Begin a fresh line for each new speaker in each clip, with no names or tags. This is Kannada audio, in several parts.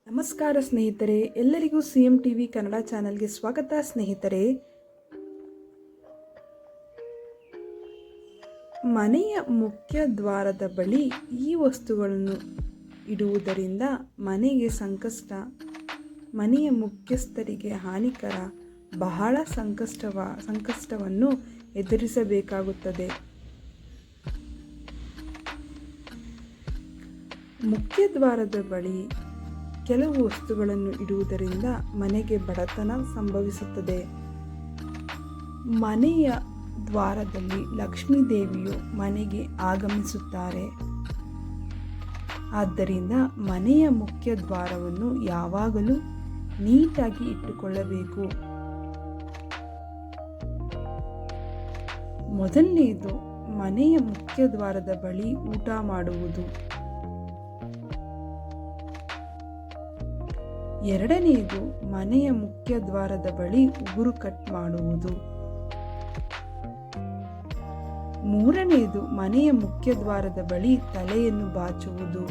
ನಮಸ್ಕಾರ ಸ್ನೇಹಿತರೆ, ಎಲ್ಲರಿಗೂ CM TV ಕನ್ನಡ ಚಾನೆಲ್ಗೆ ಸ್ವಾಗತ. ಸ್ನೇಹಿತರೆ, ಮನೆಯ ಮುಖ್ಯ ದ್ವಾರದ ಬಳಿ ಈ ವಸ್ತುಗಳನ್ನು ಇಡುವುದರಿಂದ ಮನೆಗೆ ಸಂಕಷ್ಟ, ಮನೆಯ ಮುಖ್ಯಸ್ಥರಿಗೆ ಹಾನಿಕರ, ಬಹಳ ಸಂಕಷ್ಟವನ್ನು ಎದುರಿಸಬೇಕಾಗುತ್ತದೆ. ಮುಖ್ಯ ದ್ವಾರದ ಬಳಿ ಕೆಲವು ವಸ್ತುಗಳನ್ನು ಇಡುವುದರಿಂದ ಮನೆಗೆ ಬಡತನ ಸಂಭವಿಸುತ್ತದೆ. ಮನೆಯ ದ್ವಾರದಲ್ಲಿ ಲಕ್ಷ್ಮೀ ದೇವಿಯು ಮನೆಗೆ ಆಗಮಿಸುತ್ತಾರೆ. ಆದ್ದರಿಂದ ಮನೆಯ ಮುಖ್ಯ ದ್ವಾರವನ್ನು ಯಾವಾಗಲೂ ನೀಟಾಗಿ ಇಟ್ಟುಕೊಳ್ಳಬೇಕು. ಮೊದಲನೆಯದು, ಮನೆಯ ಮುಖ್ಯ ದ್ವಾರದ ಬಳಿ ಊಟ ಮಾಡುವುದು. ಎರಡನೆಯದು, ಮನೆಯ ಮುಖ್ಯ ದ್ವಾರದ ಬಳಿ ಉಗುರು ಕಟ್ ಮಾಡುವುದು. ಮೂರನೆಯದು, ಮನೆಯ ಮುಖ್ಯ ದ್ವಾರದ ಬಳಿ ತಲೆಯನ್ನು ಬಾಚುವುದು.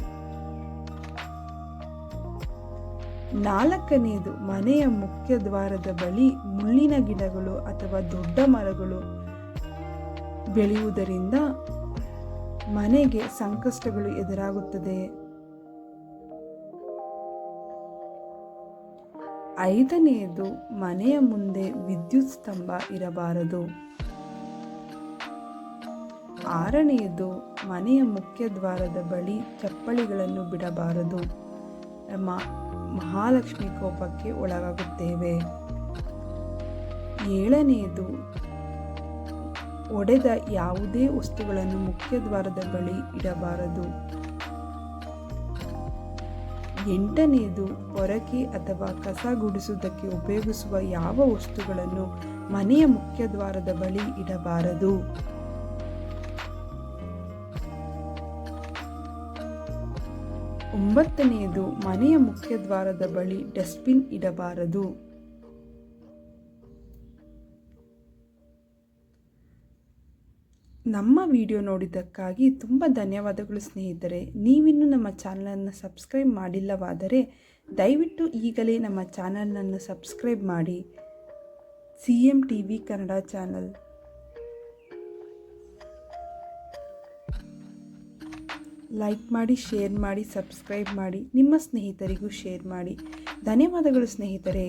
ನಾಲ್ಕನೆಯದು, ಮನೆಯ ಮುಖ್ಯ ದ್ವಾರದ ಬಳಿ ಮುಳ್ಳಿನ ಗಿಡಗಳು ಅಥವಾ ದೊಡ್ಡ ಮರಗಳು ಬೆಳೆಯುವುದರಿಂದ ಮನೆಗೆ ಸಂಕಷ್ಟಗಳು ಎದುರಾಗುತ್ತದೆ. ಐದನೆಯದು, ಮನೆಯ ಮುಂದೆ ವಿದ್ಯುತ್ ಸ್ತಂಭ ಇರಬಾರದು. ಆರನೆಯದು, ಮನೆಯ ಮುಖ್ಯ ದ್ವಾರದ ಬಳಿ ಚಪ್ಪಲಿಗಳನ್ನು ಬಿಡಬಾರದು. ಮಹಾಲಕ್ಷ್ಮಿ ಕೋಪಕ್ಕೆ ಒಳಗಾಗುತ್ತೇವೆ. ಏಳನೆಯದು, ಒಡೆದ ಯಾವುದೇ ವಸ್ತುಗಳನ್ನು ಮುಖ್ಯ ದ್ವಾರದ ಬಳಿ ಇಡಬಾರದು. ಎಂಟನೆಯದು, ಪೊರಕೆ ಅಥವಾ ಕಸ ಗುಡಿಸುವುದಕ್ಕೆ ಉಪಯೋಗಿಸುವ ಯಾವ ವಸ್ತುಗಳನ್ನು ಮನೆಯ ಮುಖ್ಯ ದ್ವಾರದ ಬಳಿ ಇಡಬಾರದು. ಒಂಬತ್ತನೆಯದು, ಮನೆಯ ಮುಖ್ಯ ದ್ವಾರದ ಬಳಿ ಡಸ್ಟ್ಬಿನ್ ಇಡಬಾರದು. ನಮ್ಮ ವಿಡಿಯೋ ನೋಡಿದ್ದಕ್ಕಾಗಿ ತುಂಬ ಧನ್ಯವಾದಗಳು ಸ್ನೇಹಿತರೆ. ನೀವಿನ್ನೂ ನಮ್ಮ ಚಾನಲನ್ನು ಸಬ್ಸ್ಕ್ರೈಬ್ ಮಾಡಿಲ್ಲವಾದರೆ ದಯವಿಟ್ಟು ಈಗಲೇ ನಮ್ಮ ಚಾನಲನ್ನು ಸಬ್ಸ್ಕ್ರೈಬ್ ಮಾಡಿ. CM TV Kannada channel like ಮಾಡಿ, ಶೇರ್ ಮಾಡಿ, ಸಬ್ಸ್ಕ್ರೈಬ್ ಮಾಡಿ, ನಿಮ್ಮ ಸ್ನೇಹಿತರಿಗೂ ಶೇರ್ ಮಾಡಿ. ಧನ್ಯವಾದಗಳು ಸ್ನೇಹಿತರೆ.